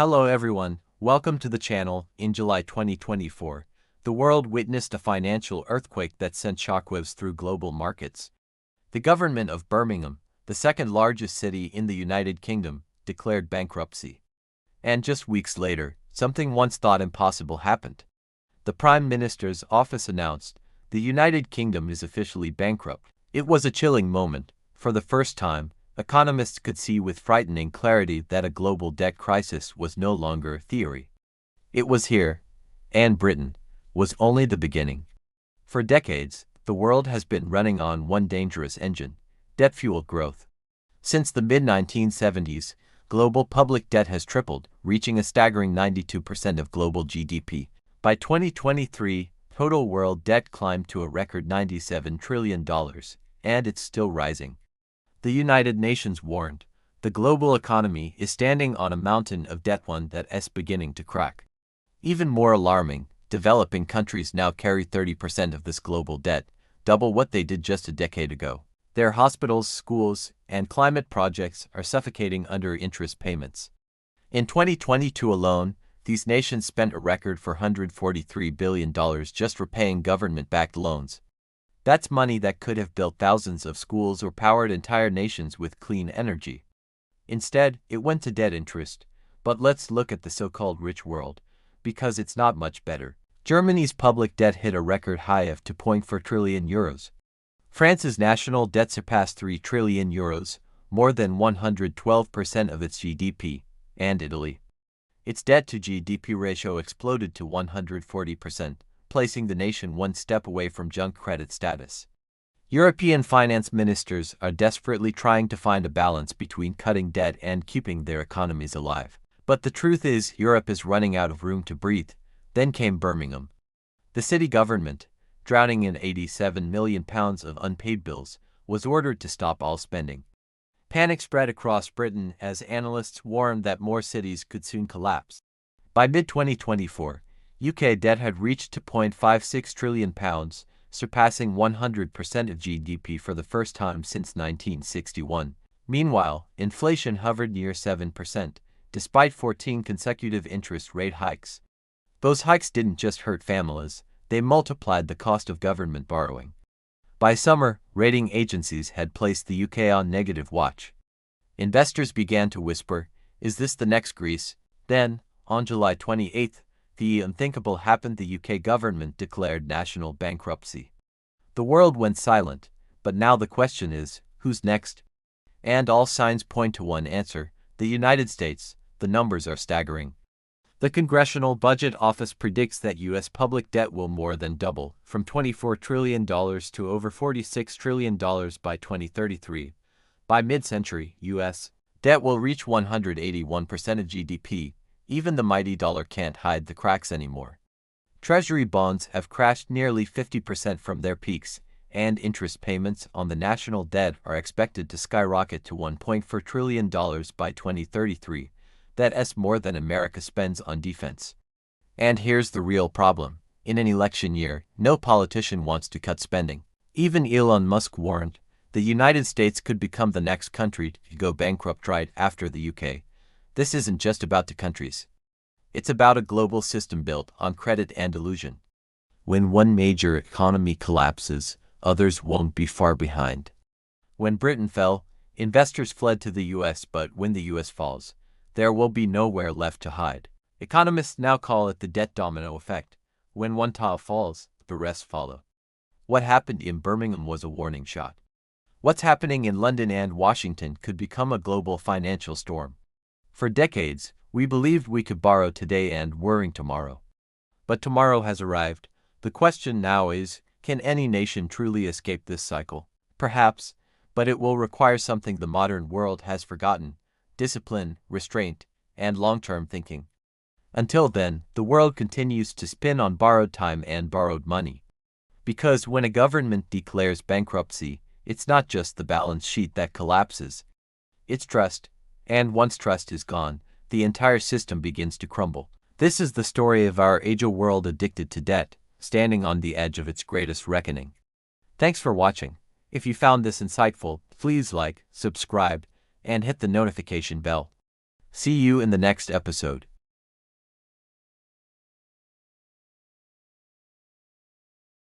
Hello everyone, welcome to the channel. In July 2024, the world witnessed a financial earthquake that sent shockwaves through global markets. The government of Birmingham, the second largest city in the United Kingdom, declared bankruptcy. And just weeks later, something once thought impossible happened. The Prime Minister's office announced, the United Kingdom is officially bankrupt. It was a chilling moment. For the first time, economists could see with frightening clarity that a global debt crisis was no longer a theory. It was here, and Britain was only the beginning. For decades, the world has been running on one dangerous engine: debt-fueled growth. Since the mid-1970s, global public debt has tripled, reaching a staggering 92% of global GDP. By 2023, total world debt climbed to a record $97 trillion, and it's still rising. The United Nations warned, the global economy is standing on a mountain of debt, one that's beginning to crack. Even more alarming, developing countries now carry 30% of this global debt, double what they did just a decade ago. Their hospitals, schools, and climate projects are suffocating under interest payments. In 2022 alone, these nations spent a record $443 billion just repaying government-backed loans. That's money that could have built thousands of schools or powered entire nations with clean energy. Instead, it went to debt interest. But let's look at the so-called rich world, because it's not much better. Germany's public debt hit a record high of 2.4 trillion euros. France's national debt surpassed 3 trillion euros, more than 112% of its GDP, and Italy. Its debt-to-GDP ratio exploded to 140%. Placing the nation one step away from junk credit status. European finance ministers are desperately trying to find a balance between cutting debt and keeping their economies alive. But the truth is, Europe is running out of room to breathe. Then came Birmingham. The city government, drowning in £87 million of unpaid bills, was ordered to stop all spending. Panic spread across Britain as analysts warned that more cities could soon collapse. By mid-2024, UK debt had reached £2.56 trillion, surpassing 100% of GDP for the first time since 1961. Meanwhile, inflation hovered near 7%, despite 14 consecutive interest rate hikes. Those hikes didn't just hurt families, they multiplied the cost of government borrowing. By summer, rating agencies had placed the UK on negative watch. Investors began to whisper, "Is this the next Greece?" Then, on July 28th, the unthinkable happened. The UK government declared national bankruptcy. The world went silent, but now the question is, who's next? And all signs point to one answer: the United States. The numbers are staggering. The Congressional Budget Office predicts that U.S. public debt will more than double, from $24 trillion to over $46 trillion by 2033. By mid-century, U.S. debt will reach 181% of GDP. Even the mighty dollar can't hide the cracks anymore. Treasury bonds have crashed nearly 50% from their peaks, and interest payments on the national debt are expected to skyrocket to $1.4 trillion by 2033. That's more than America spends on defense. And here's the real problem. In an election year, no politician wants to cut spending. Even Elon Musk warned, the United States could become the next country to go bankrupt right after the UK. This isn't just about the countries. It's about a global system built on credit and illusion. When one major economy collapses, others won't be far behind. When Britain fell, investors fled to the US, but when the US falls, there will be nowhere left to hide. Economists now call it the debt domino effect. When one tile falls, the rest follow. What happened in Birmingham was a warning shot. What's happening in London and Washington could become a global financial storm. For decades, we believed we could borrow today and worry tomorrow. But tomorrow has arrived. The question now is, can any nation truly escape this cycle? Perhaps, but it will require something the modern world has forgotten: discipline, restraint, and long-term thinking. Until then, the world continues to spin on borrowed time and borrowed money. Because when a government declares bankruptcy, it's not just the balance sheet that collapses. It's trust. And once trust is gone, the entire system begins to crumble. This is the story of our age, a world addicted to debt, standing on the edge of its greatest reckoning. Thanks for watching. If you found this insightful, please like, subscribe, and hit the notification bell. See you in the next episode.